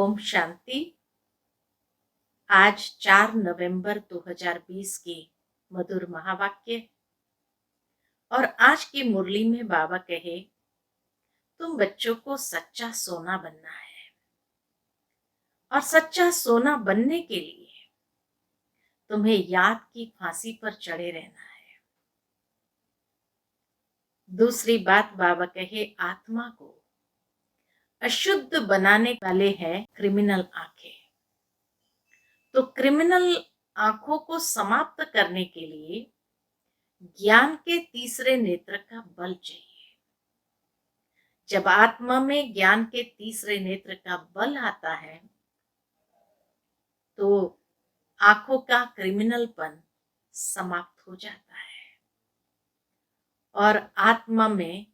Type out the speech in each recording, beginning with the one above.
ओम शांति। आज 4 नवंबर 2020 की मधुर महावाक्य और आज की मुरली में बाबा कहे, तुम बच्चों को सच्चा सोना बनना है और सच्चा सोना बनने के लिए तुम्हें याद की फांसी पर चढ़े रहना है। दूसरी बात बाबा कहे, आत्मा को अशुद्ध बनाने वाले हैं क्रिमिनल आंखें। तो क्रिमिनल आंखों को समाप्त करने के लिए ज्ञान के तीसरे नेत्र का बल चाहिए। जब आत्मा में ज्ञान के तीसरे नेत्र का बल आता है तो आंखों का क्रिमिनलपन समाप्त हो जाता है और आत्मा में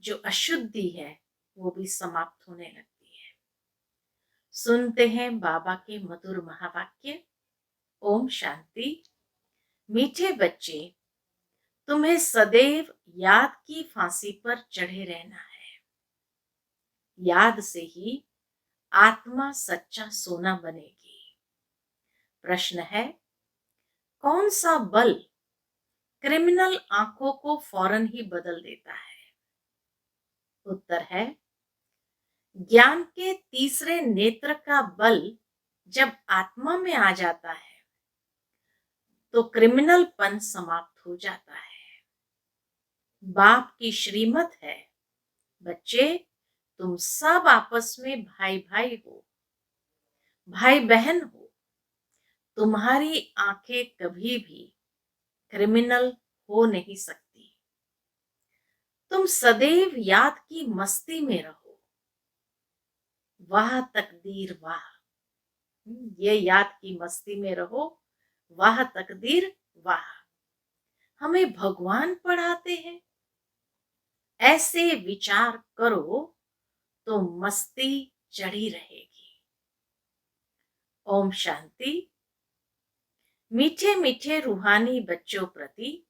जो अशुद्धि है वो भी समाप्त होने लगती है। सुनते हैं बाबा के मधुर महावाक्य। ओम शांति। मीठे बच्चे, तुम्हें सदैव याद की फांसी पर चढ़े रहना है। याद से ही आत्मा सच्चा सोना बनेगी। प्रश्न है, कौन सा बल क्रिमिनल आंखों को फौरन ही बदल देता है? उत्तर है, ज्ञान के तीसरे नेत्र का बल जब आत्मा में आ जाता है तो क्रिमिनलपन समाप्त हो जाता है। बाप की श्रीमत है, बच्चे तुम सब आपस में भाई भाई हो, भाई बहन हो। तुम्हारी आंखें कभी भी क्रिमिनल हो नहीं सकती। तुम सदैव याद की मस्ती में रहो। वाह तकदीर वाह। ये याद की मस्ती में रहो, वाह तकदीर वाह। हमें भगवान पढ़ाते हैं, ऐसे विचार करो तो मस्ती चढ़ी रहेगी। ओम शांति। मीठे मीठे रूहानी बच्चों प्रति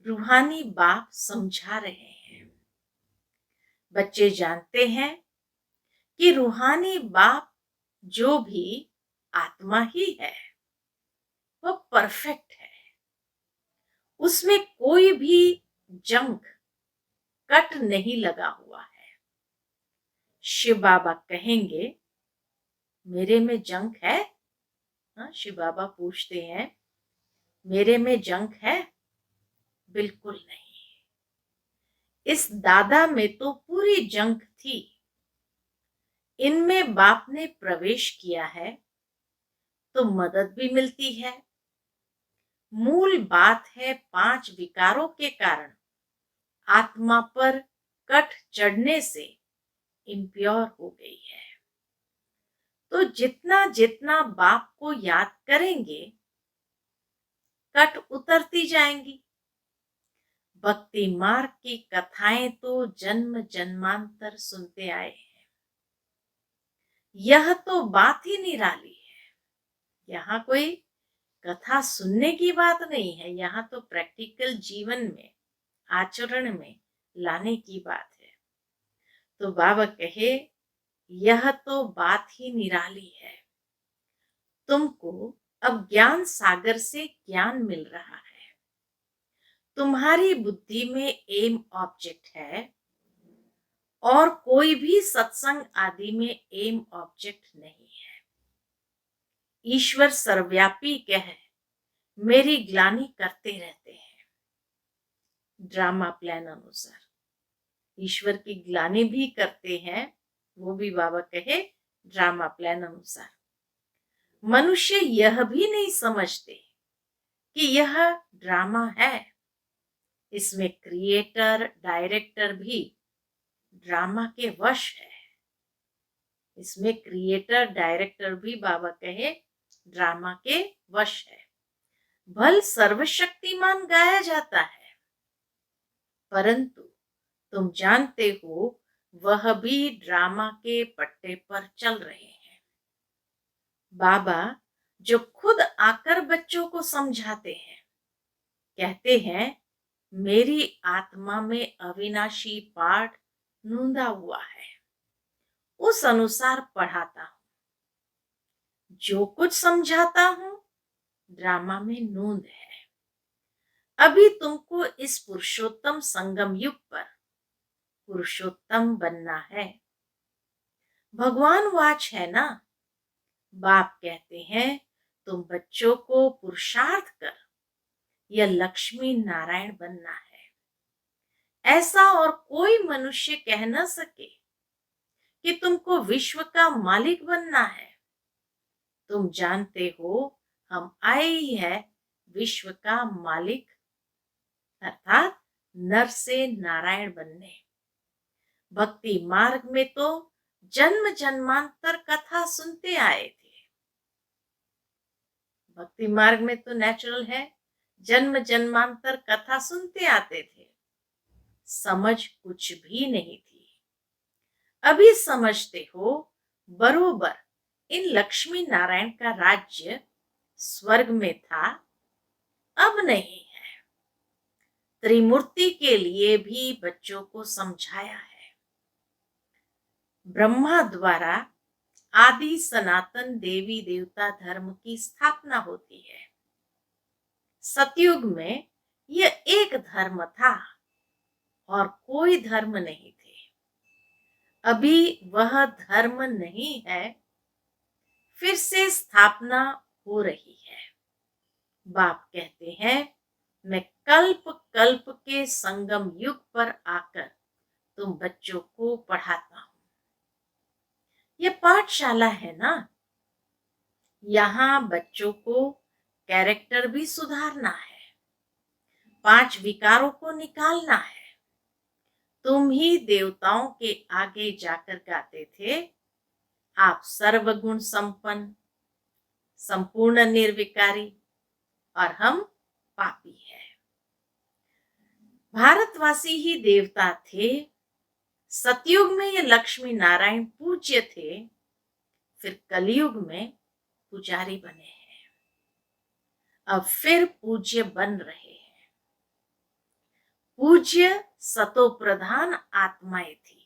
रूहानी बाप समझा रहे हैं। बच्चे जानते हैं कि रूहानी बाप जो भी आत्मा ही है वह परफेक्ट है, उसमें कोई भी जंग कट नहीं लगा हुआ है। शिव बाबा कहेंगे, मेरे में जंग है? हाँ, शिव बाबा पूछते हैं, मेरे में जंग है? बिल्कुल नहीं। इस दादा में तो पूरी जंग थी। इनमें बाप ने प्रवेश किया है तो मदद भी मिलती है। मूल बात है, 5 विकारों के कारण आत्मा पर कट चढ़ने से इम्प्योर हो गई है। तो जितना जितना बाप को याद करेंगे कट उतरती जाएंगी। भक्ति मार्ग की कथाएं तो जन्म जन्मांतर सुनते आए हैं। यह तो बात ही निराली है। यहाँ कोई कथा सुनने की बात नहीं है, यहाँ तो प्रैक्टिकल जीवन में आचरण में लाने की बात है। तो बाबा कहे, यह तो बात ही निराली है। तुमको अब ज्ञान सागर से ज्ञान मिल रहा है। तुम्हारी बुद्धि में एम ऑब्जेक्ट है और कोई भी सत्संग आदि में एम ऑब्जेक्ट नहीं है। ईश्वर सर्वव्यापी कह मेरी ग्लानि करते रहते हैं। ड्रामा प्लान अनुसार ईश्वर की ग्लानि भी करते हैं, वो भी बाबा कहे ड्रामा प्लान अनुसार। मनुष्य यह भी नहीं समझते कि यह ड्रामा है। इसमें क्रिएटर डायरेक्टर भी ड्रामा के वश है। इसमें क्रिएटर डायरेक्टर भी बाबा कहे ड्रामा के वश है। भल सर्वशक्तिमान गाया जाता है, परंतु तुम जानते हो वह भी ड्रामा के पट्टे पर चल रहे हैं। बाबा जो खुद आकर बच्चों को समझाते हैं, कहते हैं मेरी आत्मा में अविनाशी पाठ नूंदा हुआ है, उस अनुसार पढ़ाता हूं। जो कुछ समझाता हूं ड्रामा में नूंद है। अभी तुमको इस पुरुषोत्तम संगम युग पर पुरुषोत्तम बनना है। भगवान वाच है ना, बाप कहते हैं तुम बच्चों को पुरुषार्थ कर यह लक्ष्मी नारायण बनना है। ऐसा और कोई मनुष्य कह न सके कि तुमको विश्व का मालिक बनना है। तुम जानते हो हम आए ही है विश्व का मालिक अर्थात नर से नारायण बनने। भक्ति मार्ग में तो जन्म जन्मांतर कथा सुनते आए थे। भक्ति मार्ग में तो नेचुरल है, जन्म जन्मांतर कथा सुनते आते थे। समझ कुछ भी नहीं थी। अभी समझते हो बरोबर इन लक्ष्मी नारायण का राज्य स्वर्ग में था, अब नहीं है। त्रिमूर्ति के लिए भी बच्चों को समझाया है। ब्रह्मा द्वारा आदि सनातन देवी देवता धर्म की स्थापना होती है। सतयुग में यह एक धर्म था और कोई धर्म नहीं थे। अभी वह धर्म नहीं है, फिर से स्थापना हो रही है। बाप कहते हैं मैं कल्प कल्प के संगम युग पर आकर तुम बच्चों को पढ़ाता हूं। यह पाठशाला है ना, यहाँ बच्चों को कैरेक्टर भी सुधारना है, 5 विकारों को निकालना है। तुम ही देवताओं के आगे जाकर गाते थे आप सर्वगुण संपन्न संपूर्ण निर्विकारी और हम पापी है। भारतवासी ही देवता थे। सतयुग में ये लक्ष्मी नारायण पूज्य थे, फिर कलयुग में पुजारी बने हैं, अब फिर पूज्य बन रहे हैं। पूज्य सतो प्रधान आत्माएं थी,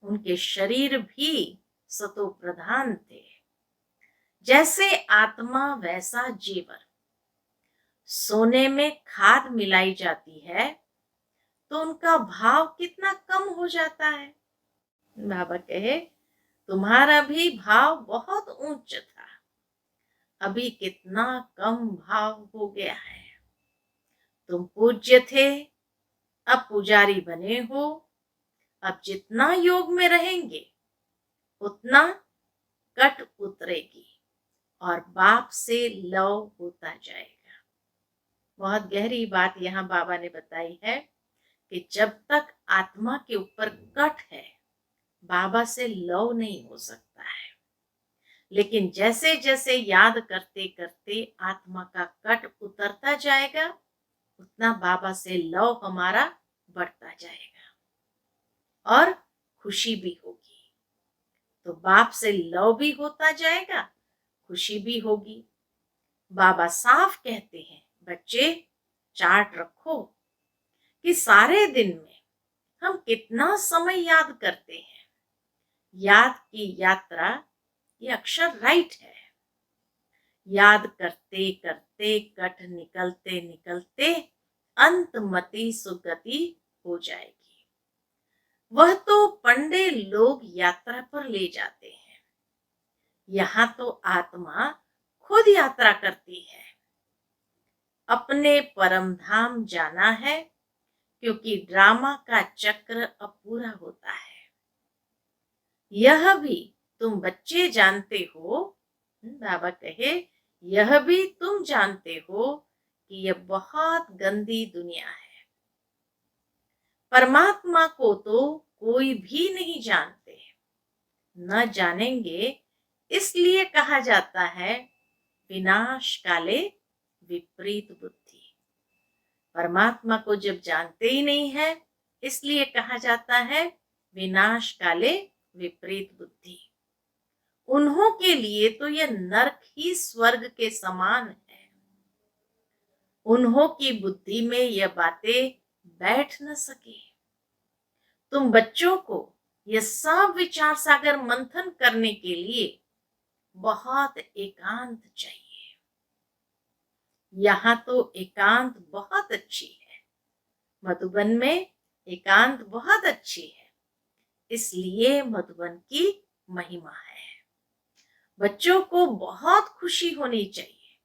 उनके शरीर भी सतो प्रधान थे। जैसे आत्मा वैसा जीवन। सोने में खाद मिलाई जाती है तो उनका भाव कितना कम हो जाता है। बाबा कहे तुम्हारा भी भाव बहुत ऊंच था, अभी कितना कम भाव हो गया है। तुम पूज्य थे, अब पुजारी बने हो। अब जितना योग में रहेंगे उतना कट उतरेगी और बाप से लव होता जाएगा। बहुत गहरी बात यहाँ बाबा ने बताई है कि जब तक आत्मा के ऊपर कट है बाबा से लव नहीं हो सकता है। लेकिन जैसे जैसे याद करते करते आत्मा का कट उतरता जाएगा उतना बाबा से लव हमारा बढ़ता जाएगा और खुशी भी होगी। तो बाप से लव भी होता जाएगा, खुशी भी होगी। बाबा साफ कहते हैं बच्चे चार्ट रखो कि सारे दिन में हम कितना समय याद करते हैं। याद की यात्रा ये अक्षर राइट है। याद करते करते कट निकलते निकलते अंतमति सुगति हो जाएगी। वह तो पंडे लोग यात्रा पर ले जाते हैं, यहाँ तो आत्मा खुद यात्रा करती है। अपने परम धाम जाना है क्योंकि ड्रामा का चक्र अब पूरा होता है। यह भी तुम बच्चे जानते हो, बाबा कहे यह भी तुम जानते हो कि यह बहुत गंदी दुनिया है। परमात्मा को तो कोई भी नहीं जानते, न जानेंगे इसलिए कहा जाता है विनाश काले विपरीत बुद्धि। परमात्मा को जब जानते ही नहीं है इसलिए कहा जाता है विनाश काले विपरीत बुद्धि। उन्हों के लिए तो यह नरक ही स्वर्ग के समान है। उन्हों की बुद्धि में यह बातें बैठ न सके। तुम बच्चों को यह सब विचार सागर मंथन करने के लिए बहुत एकांत चाहिए। यहाँ तो एकांत बहुत अच्छी है, मधुबन में एकांत बहुत अच्छी है, इसलिए मधुबन की महिमा है। बच्चों को बहुत खुशी होनी चाहिए।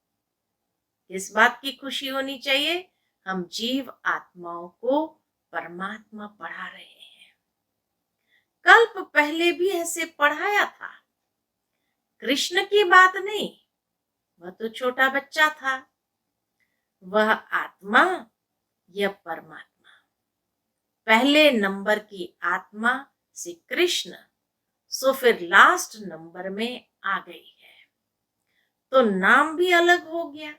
किस बात की खुशी होनी चाहिए? हम जीव आत्माओं को परमात्मा पढ़ा रहे हैं। कल्प पहले भी ऐसे पढ़ाया था। कृष्ण की बात नहीं, वह तो छोटा बच्चा था। वह आत्मा, यह परमात्मा। पहले नंबर की आत्मा श्री कृष्ण, सो फिर लास्ट नंबर में आ गई है, तो नाम भी अलग हो गया।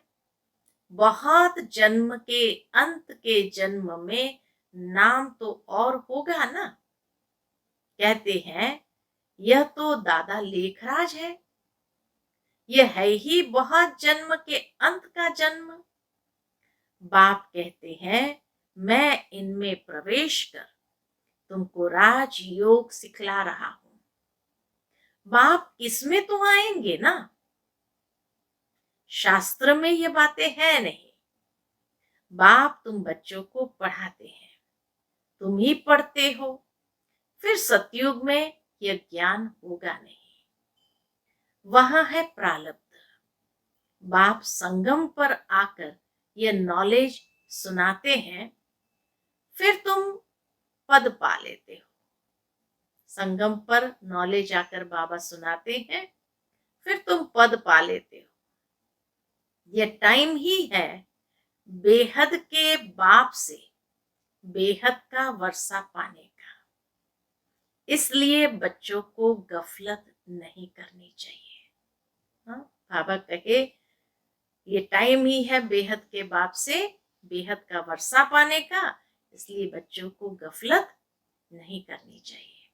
बहुत जन्म के अंत के जन्म में नाम तो और होगा ना। कहते हैं यह तो दादा लेखराज है, यह है ही बहुत जन्म के अंत का जन्म। बाप कहते हैं मैं इनमें प्रवेश कर तुमको राजयोग सिखला रहा हूं। बाप इसमें तो आएंगे ना, शास्त्र में ये बातें हैं नहीं। बाप तुम बच्चों को पढ़ाते हैं, तुम ही पढ़ते हो, फिर सतयुग में यह ज्ञान होगा नहीं। वहां है प्रारब्ध। बाप संगम पर आकर यह नॉलेज सुनाते हैं, फिर तुम पद पा लेते हो। संगम पर नॉलेज आकर बाबा सुनाते हैं, फिर तुम पद पा लेते हो। यह टाइम ही है बेहद के बाप से बेहद का वर्षा पाने का। इसलिए बच्चों को गफलत नहीं करनी चाहिए। हाँ, बाबा कहे ये टाइम ही है बेहद के बाप से बेहद का वर्षा पाने का, इसलिए बच्चों को गफलत नहीं करनी चाहिए।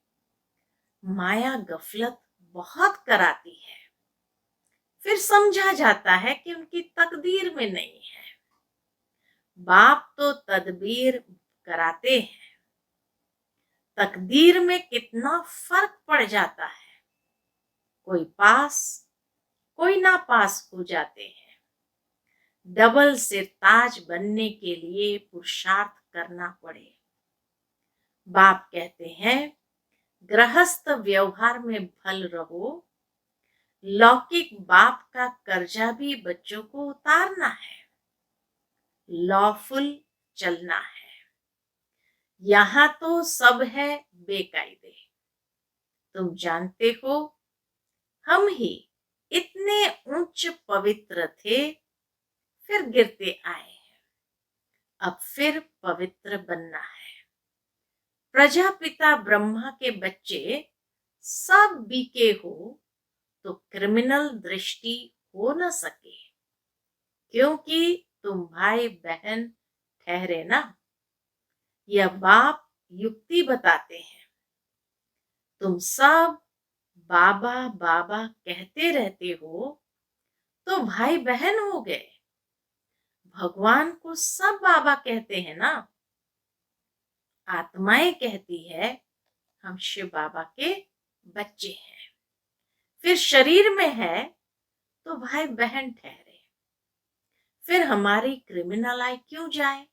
माया गफलत बहुत कराती है, फिर समझा जाता है कि उनकी तकदीर में नहीं है। बाप तो तदबीर कराते हैं, तकदीर में कितना फर्क पड़ जाता है। कोई पास कोई ना पास हो जाते हैं। डबल सिरताज बनने के लिए पुरुषार्थ करना पड़े। बाप कहते हैं गृहस्थ व्यवहार में भल रहो, लौकिक बाप का कर्जा भी बच्चों को उतारना है, लॉफुल चलना है। यहाँ तो सब है बेकायदे। तुम जानते हो हम ही इतने उच्च पवित्र थे, फिर गिरते आए हैं, अब फिर पवित्र बनना है। प्रजापिता ब्रह्मा के बच्चे सब बीके हो तो क्रिमिनल दृष्टि हो न सके, क्योंकि तुम भाई बहन ठहरे ना। यह बाप युक्ति बताते हैं। तुम सब बाबा बाबा कहते रहते हो तो भाई बहन हो गए। भगवान को सब बाबा कहते हैं ना। आत्माएं कहती है हम शिव बाबा के बच्चे हैं, फिर शरीर में है तो भाई बहन ठहरे, फिर हमारी क्रिमिनल आई क्यों जाए।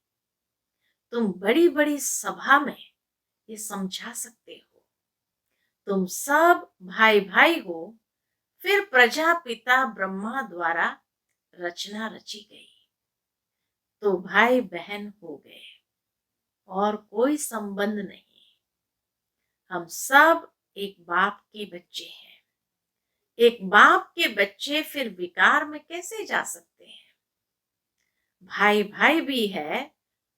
तुम बड़ी बड़ी सभा में ये समझा सकते हो, तुम सब भाई भाई हो, फिर प्रजापिता ब्रह्मा द्वारा रचना रची गई तो भाई बहन हो गए और कोई संबंध नहीं। हम सब एक बाप के बच्चे हैं। एक बाप के बच्चे फिर विकार में कैसे जा सकते हैं। भाई भाई भी है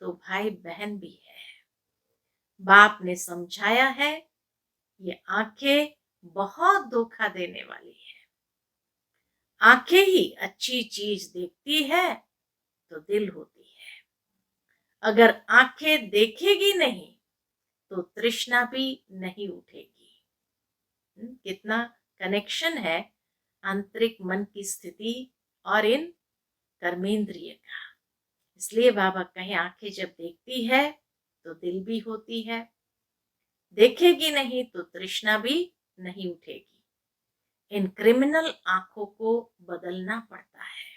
तो भाई बहन भी है। बाप ने समझाया है ये आंखें बहुत धोखा देने वाली है। आंखें ही अच्छी चीज देखती है तो दिल होती है। अगर आंखें देखेगी नहीं तो तृष्णा भी नहीं उठेगी। कितना कनेक्शन है आंतरिक मन की स्थिति और इन कर्मेंद्रिय का। इसलिए बाबा कहे आंखें जब देखती है तो दिल भी होती है, देखेगी नहीं तो तृष्णा भी नहीं उठेगी। इन क्रिमिनल आंखों को बदलना पड़ता है।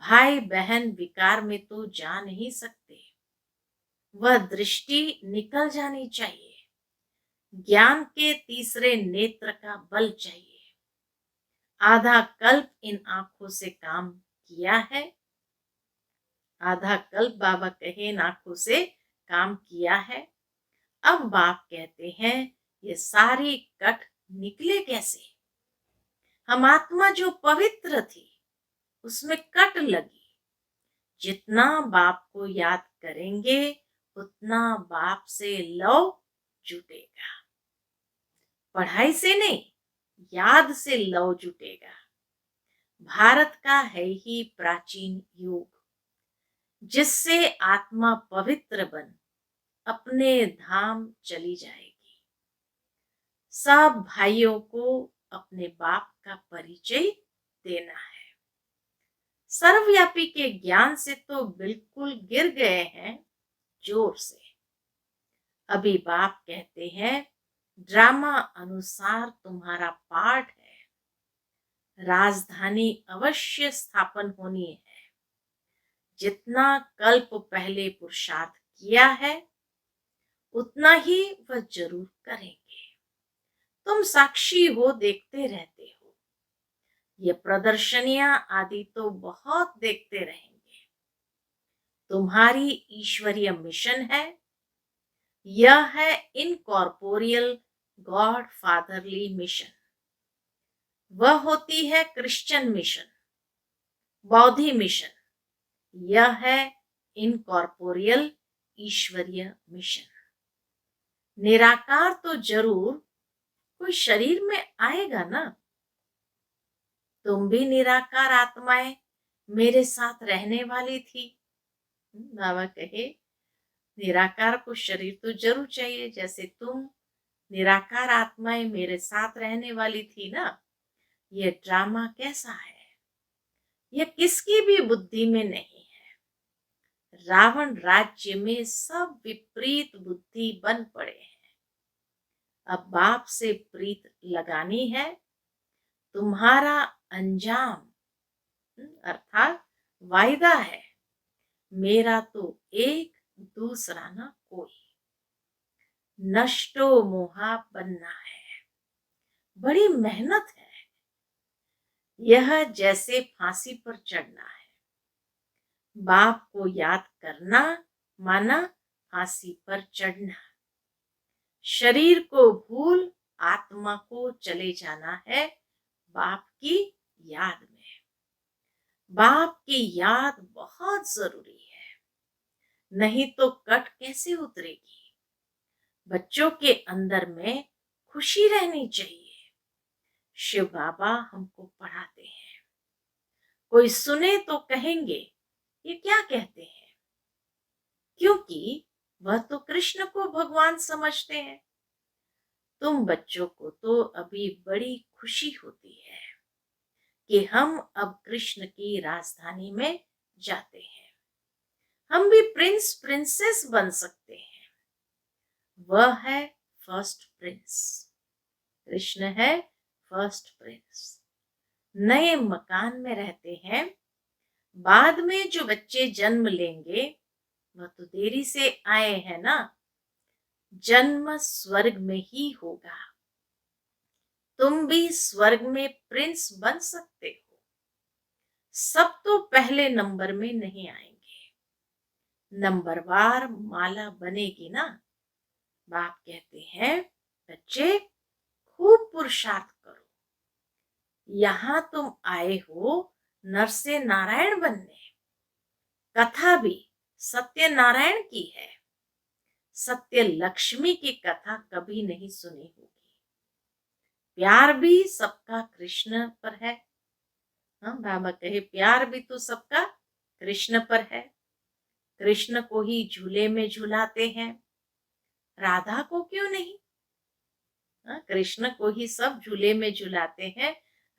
भाई बहन विकार में तो जा नहीं सकते, वह दृष्टि निकल जानी चाहिए। ज्ञान के तीसरे नेत्र का बल चाहिए। आधा कल्प इन आंखों से काम किया है। आधा कल्प बाबा कहे इन आंखों से काम किया है। अब बाप कहते हैं ये सारी कट निकले कैसे? हम आत्मा जो पवित्र थी उसमें कट लगी। जितना बाप को याद करेंगे उतना बाप से लव जुटेगा। पढ़ाई से नहीं, याद से लव जुटेगा। भारत का है ही प्राचीन युग जिससे आत्मा पवित्र बन अपने धाम चली जाएगी। सब भाइयों को अपने बाप का परिचय देना है। सर्वव्यापी के ज्ञान से तो बिल्कुल गिर गए हैं जोर से। अभी बाप कहते हैं ड्रामा अनुसार तुम्हारा पाठ है। राजधानी अवश्य स्थापन होनी है। जितना कल्प पहले पुरुषार्थ किया है उतना ही वह जरूर करेंगे। तुम साक्षी हो, देखते रहते हो। ये प्रदर्शनियां आदि तो बहुत देखते रहेंगे। तुम्हारी ईश्वरीय मिशन है। यह है इनकॉर्पोरियल गॉड फादरली मिशन। वह होती है क्रिश्चियन मिशन, बौद्धि मिशन। यह है इनकॉर्पोरियल ईश्वरीय मिशन। निराकार तो जरूर कोई शरीर में आएगा ना। तुम भी निराकार आत्माएं मेरे साथ रहने वाली थी। बाबा कहे निराकार को शरीर तो जरूर चाहिए। जैसे तुम निराकार आत्माएं मेरे साथ रहने वाली थी ना। ये ड्रामा कैसा है? यह किसकी भी बुद्धि में नहीं है। रावण राज्य में सब विपरीत बुद्धि बन पड़े हैं। अब बाप से प्रीत लगानी है। तुम्हारा अंजाम अर्थात वायदा है, मेरा तो एक दूसरा न कोई। नष्टो मोहा बनना है। बड़ी मेहनत है। यह जैसे फांसी पर चढ़ना है। बाप को याद करना माना फांसी पर चढ़ना। शरीर को भूल आत्मा को चले जाना है बाप की याद में। बाप की याद बहुत जरूरी है, नहीं तो कट कैसे उतरेगी। बच्चों के अंदर में खुशी रहनी चाहिए। शिव बाबा हमको पढ़ाते हैं। कोई सुने तो कहेंगे ये क्या कहते हैं, क्योंकि वह तो कृष्ण को भगवान समझते हैं। तुम बच्चों को तो अभी बड़ी खुशी होती है कि हम अब कृष्ण की राजधानी में जाते हैं। हम भी प्रिंस प्रिंसेस बन सकते हैं। वह है फर्स्ट प्रिंस। कृष्ण है फर्स्ट प्रिंस। नए मकान में रहते हैं। बाद में जो बच्चे जन्म लेंगे वह तो देरी से आए हैं ना। जन्म स्वर्ग में ही होगा। तुम भी स्वर्ग में प्रिंस बन सकते हो। सब तो पहले नंबर में नहीं आएंगे, नंबरवार माला बनेगी ना। बाप कहते हैं बच्चे खूब पुरुषार्थ करो। यहां तुम आए हो नर से नारायण बनने। कथा भी सत्य नारायण की है। सत्य लक्ष्मी की कथा कभी नहीं सुनी होगी। प्यार भी सबका कृष्ण पर है। हाँ, बाबा कहे प्यार भी तो सबका कृष्ण पर है। कृष्ण को ही झूले में झुलाते हैं, राधा को क्यों नहीं? हाँ, कृष्ण को ही सब झूले में झुलाते हैं,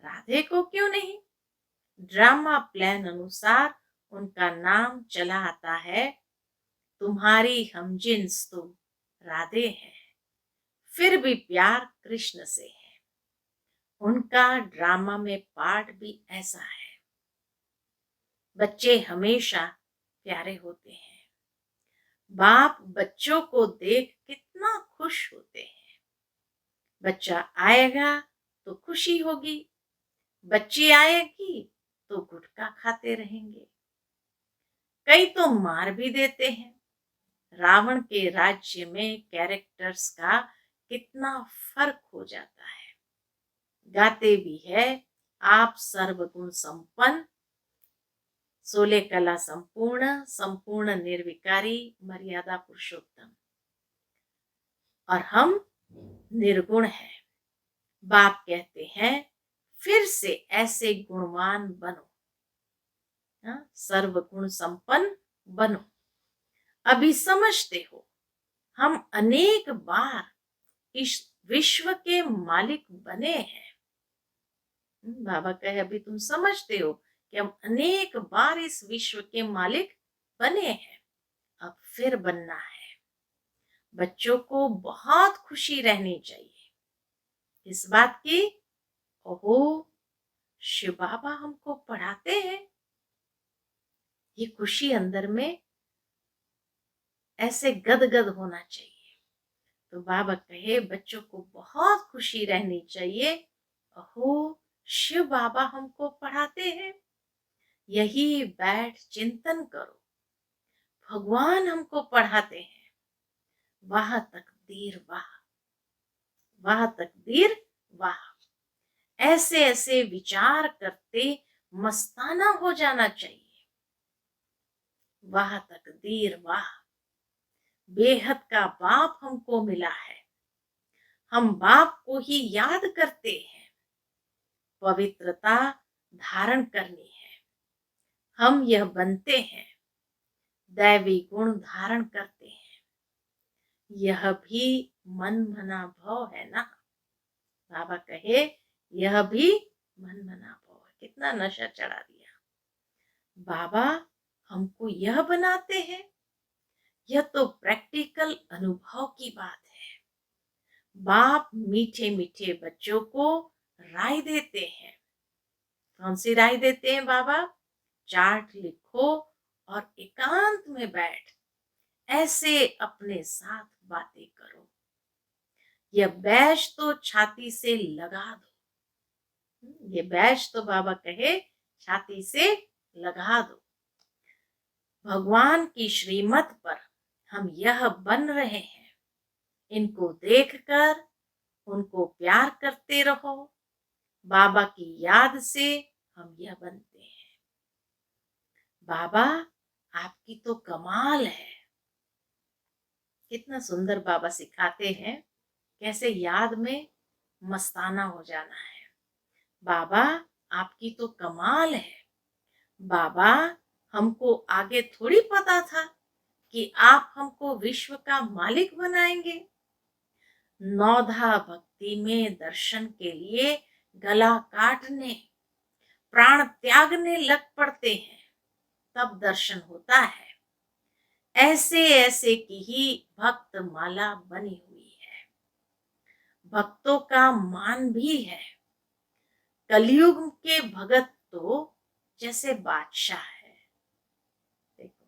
राधे को क्यों नहीं? ड्रामा प्लान अनुसार उनका नाम चला आता है। तुम्हारी हमजिन्स तो राधे है, फिर भी प्यार कृष्ण से है। उनका ड्रामा में पार्ट भी ऐसा है। बच्चे हमेशा प्यारे होते हैं। बाप बच्चों को देख कितना खुश होते हैं। बच्चा आएगा तो खुशी होगी, बच्ची आएगी तो गुटखा खाते रहेंगे। कई तो मार भी देते हैं। रावण के राज्य में कैरेक्टर्स का कितना फर्क हो जाता है। गाते भी है, आप सर्वगुण संपन्न, 16 कला संपूर्ण, संपूर्ण निर्विकारी, मर्यादा पुरुषोत्तम, और हम निर्गुण हैं। बाप कहते हैं फिर से ऐसे गुणवान बनो, सर्वगुण संपन्न बनो। अभी समझते हो हम अनेक बार इस विश्व के मालिक बने हैं। बाबा कहे अभी तुम समझते हो कि हम अनेक बार इस विश्व के मालिक बने हैं, अब फिर बनना है। बच्चों को बहुत खुशी रहनी चाहिए इस बात की, ओहो शिव बाबा हमको पढ़ाते हैं। ये खुशी अंदर में ऐसे गदगद होना चाहिए। तो बाबा कहे बच्चों को बहुत खुशी रहनी चाहिए, ओहो शिव बाबा हमको पढ़ाते हैं। यही बैठ चिंतन करो, भगवान हमको पढ़ाते हैं। वाह तकदीर वाह, वाह तकदीर वाह। ऐसे ऐसे विचार करते मस्ताना हो जाना चाहिए। वाह तकदीर वाह, बेहद का बाप हमको मिला है। हम बाप को ही याद करते हैं। पवित्रता धारण करनी है, हम यह बनते हैं। दैवी गुण धारण करते हैं, यह भी मन मना भाव है ना। बाबा कहे यह भी मन मना भाव है। कितना नशा चढ़ा दिया। बाबा हमको यह बनाते हैं, यह तो प्रैक्टिकल अनुभव की बात है। बाप मीठे मीठे बच्चों को राय देते हैं। कौन सी राय देते हैं बाबा? चार्ट लिखो और एकांत में बैठ ऐसे अपने साथ बातें करो। यह बैच तो छाती से लगा दो। ये बैच तो बाबा कहे छाती से लगा दो। भगवान की श्रीमत पर हम यह बन रहे हैं। इनको देखकर उनको प्यार करते रहो। बाबा की याद से हम यह बनते हैं। बाबा आपकी तो कमाल है। कितना सुंदर बाबा सिखाते हैं कैसे याद में मस्ताना हो जाना है। बाबा आपकी तो कमाल है। बाबा हमको आगे थोड़ी पता था कि आप हमको विश्व का मालिक बनाएंगे। नौधा भक्ति में दर्शन के लिए गला काटने, प्राण त्यागने लग पड़ते हैं, तब दर्शन होता है। ऐसे ऐसे की ही भक्त माला बनी हुई है। भक्तों का मान भी है। कलयुग के भगत तो जैसे बादशाह है। देखो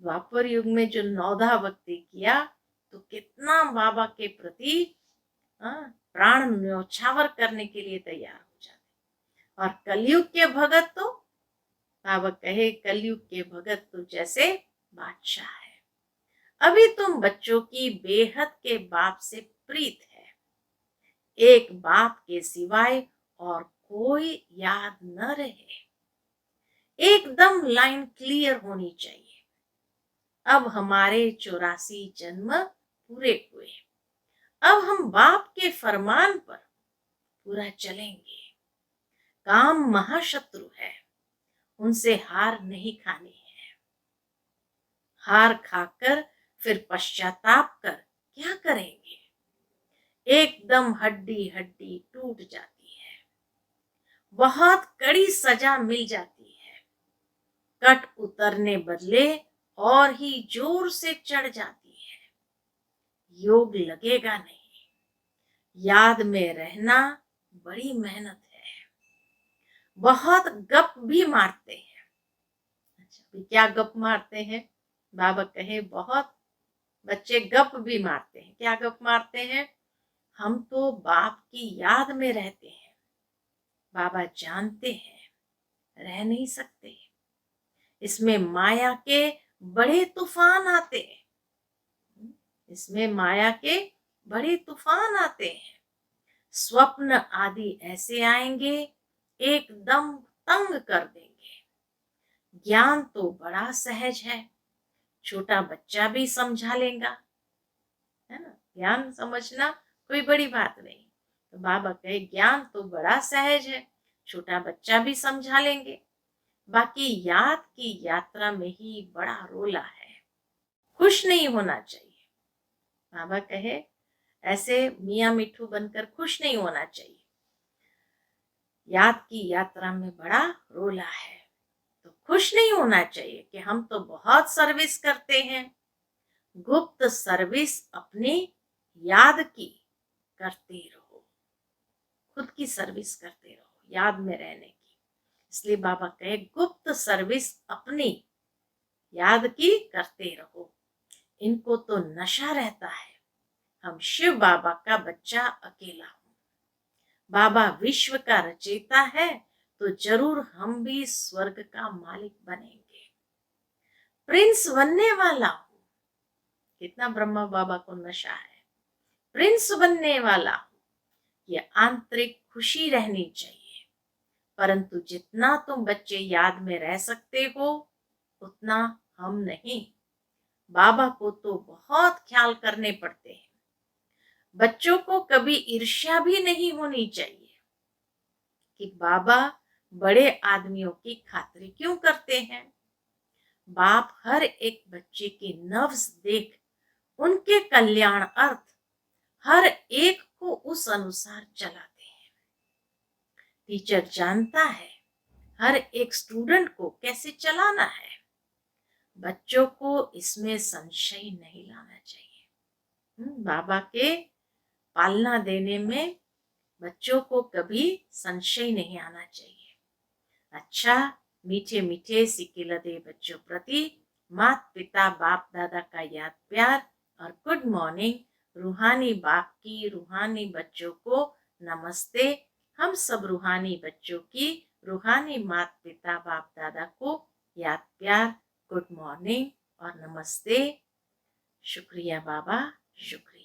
द्वापर युग में जो नौधा भक्ति किया तो कितना बाबा के प्रति प्राण न्योछावर करने के लिए तैयार हो जाते। और कलयुग के भगत तो बाबा कहे कलयुग के भगत तो जैसे बादशाह है। अभी तुम बच्चों की बेहद के बाप से प्रीत है। एक बाप के सिवाय और कोई याद न रहे। एकदम लाइन क्लियर होनी चाहिए। अब हमारे 84 जन्म पूरे हुए। अब हम बाप के फरमान पर पूरा चलेंगे। काम महाशत्रु है, उनसे हार नहीं खानी है। हार खाकर फिर पश्चाताप कर क्या करेंगे? एकदम हड्डी हड्डी टूट जाती है। बहुत कड़ी सजा मिल जाती है। कट उतरने बदले और ही जोर से चढ़ जाती है। योग लगेगा नहीं। याद में रहना बड़ी मेहनत है। बहुत गप भी मारते हैं। अच्छा, भी क्या गप मारते हैं? बाबा कहे बहुत बच्चे गप भी मारते हैं। क्या गप मारते हैं? हम तो बाप की याद में रहते हैं। बाबा जानते हैं रह नहीं सकते। इसमें माया के बड़े तूफान आते हैं। इसमें माया के बड़े तूफान आते हैं। स्वप्न आदि ऐसे आएंगे एकदम तंग कर देंगे। ज्ञान तो बड़ा सहज है, छोटा बच्चा भी समझा लेगा, है ना। ज्ञान समझना कोई बड़ी बात नहीं। तो बाबा कहे ज्ञान तो बड़ा सहज है, छोटा बच्चा भी समझा लेंगे। बाकी याद की यात्रा में ही बड़ा रोला है। खुश नहीं होना चाहिए। बाबा कहे ऐसे मियाँ मिठू बनकर खुश नहीं होना चाहिए। याद की यात्रा में बड़ा रोला है। तो खुश नहीं होना चाहिए कि हम तो बहुत सर्विस करते हैं। गुप्त सर्विस अपनी याद की करते रहो। खुद की सर्विस करते रहो याद में रहने की। इसलिए बाबा कहे गुप्त सर्विस अपनी याद की करते रहो। इनको तो नशा रहता है, हम शिव बाबा का बच्चा अकेला हूं। बाबा विश्व का रचयिता है तो जरूर हम भी स्वर्ग का मालिक बनेंगे। प्रिंस बनने वाला हूं। कितना ब्रह्मा बाबा को नशा है। प्रिंस बनने वाला हूं। ये आंतरिक खुशी रहनी चाहिए। परंतु जितना तुम बच्चे याद में रह सकते हो उतना हम नहीं। बाबा को तो बहुत ख्याल करने पड़ते हैं। बच्चों को कभी ईर्ष्या भी नहीं होनी चाहिए कि बाबा बड़े आदमियों की खातिर क्यों करते हैं। बाप हर एक बच्चे के नव्स देख उनके कल्याण अर्थ हर एक को उस अनुसार चलाते हैं। टीचर जानता है हर एक स्टूडेंट को कैसे चलाना है। बच्चों को इसमें संशय नहीं लाना चाहिए। बाबा के पालना देने में बच्चों को कभी संशय नहीं आना चाहिए। अच्छा, मीठे मीठे सिकिलदे बच्चों प्रति माता पिता बाप दादा का याद प्यार और गुड मॉर्निंग। रूहानी बाप की रूहानी बच्चों को नमस्ते। हम सब रूहानी बच्चों की रूहानी माता पिता बाप दादा को याद प्यार, गुड मॉर्निंग और नमस्ते। शुक्रिया बाबा, शुक्रिया।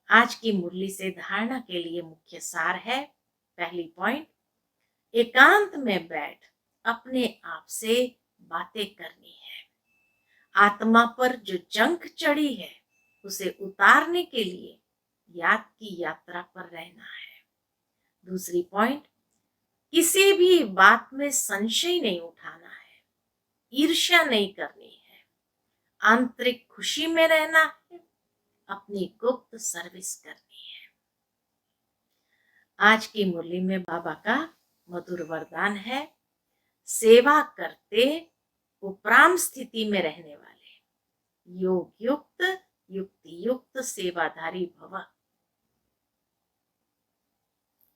आज की मुरली से धारणा के लिए मुख्य सार है। पहली पॉइंट, एकांत में बैठ अपने आप से बातें करनी है। आत्मा पर जो जंग चढ़ी है उसे उतारने के लिए याद की यात्रा पर रहना है। दूसरी पॉइंट, किसी भी बात में संशय नहीं उठाना है, ईर्ष्या नहीं करनी है, आंतरिक खुशी में रहना है, अपनी गुप्त सर्विस करनी है। आज की मुरली में बाबा का मधुर वरदान है, सेवा करते उपराम स्थिति में रहने वाले योग युक्त युक्ति युक्त सेवाधारी भव।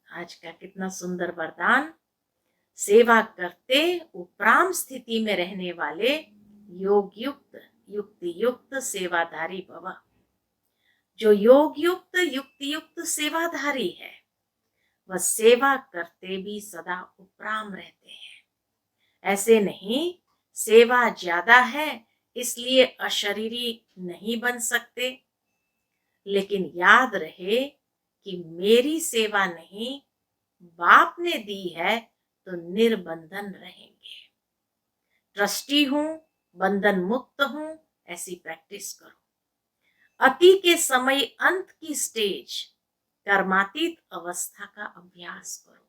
आज का कितना सुंदर वरदान, सेवा करते उपराम स्थिति में रहने वाले योग युक्त युक्ति युक्त सेवाधारी भव। जो योग युक्त युक्ति युक्त सेवाधारी है वह सेवा करते भी सदा उपराम रहते हैं। ऐसे नहीं सेवा ज्यादा है इसलिए अशरीरी नहीं बन सकते, लेकिन याद रहे कि मेरी सेवा नहीं बाप ने दी है तो निर्बंधन रहेंगे। ट्रस्टी हूं, बंधन मुक्त हूं, ऐसी प्रैक्टिस करो। अति के समय अंत की स्टेज कर्मातीत अवस्था का अभ्यास करो।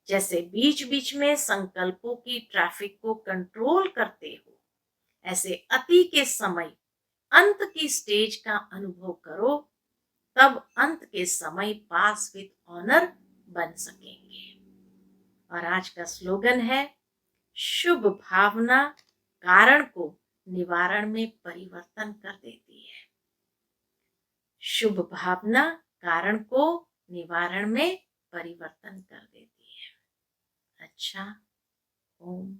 जैसे बीच बीच में संकल्पों की ट्रैफिक को कंट्रोल करते हो, ऐसे अति के समय अंत की स्टेज का अनुभव करो। तब अंत के समय पास विद ऑनर बन सकेंगे। और आज का स्लोगन है, शुभ भावना कारण को निवारण में परिवर्तन कर देती है। शुभ भावना कारण को निवारण में परिवर्तन कर देती है। अच्छा, ओम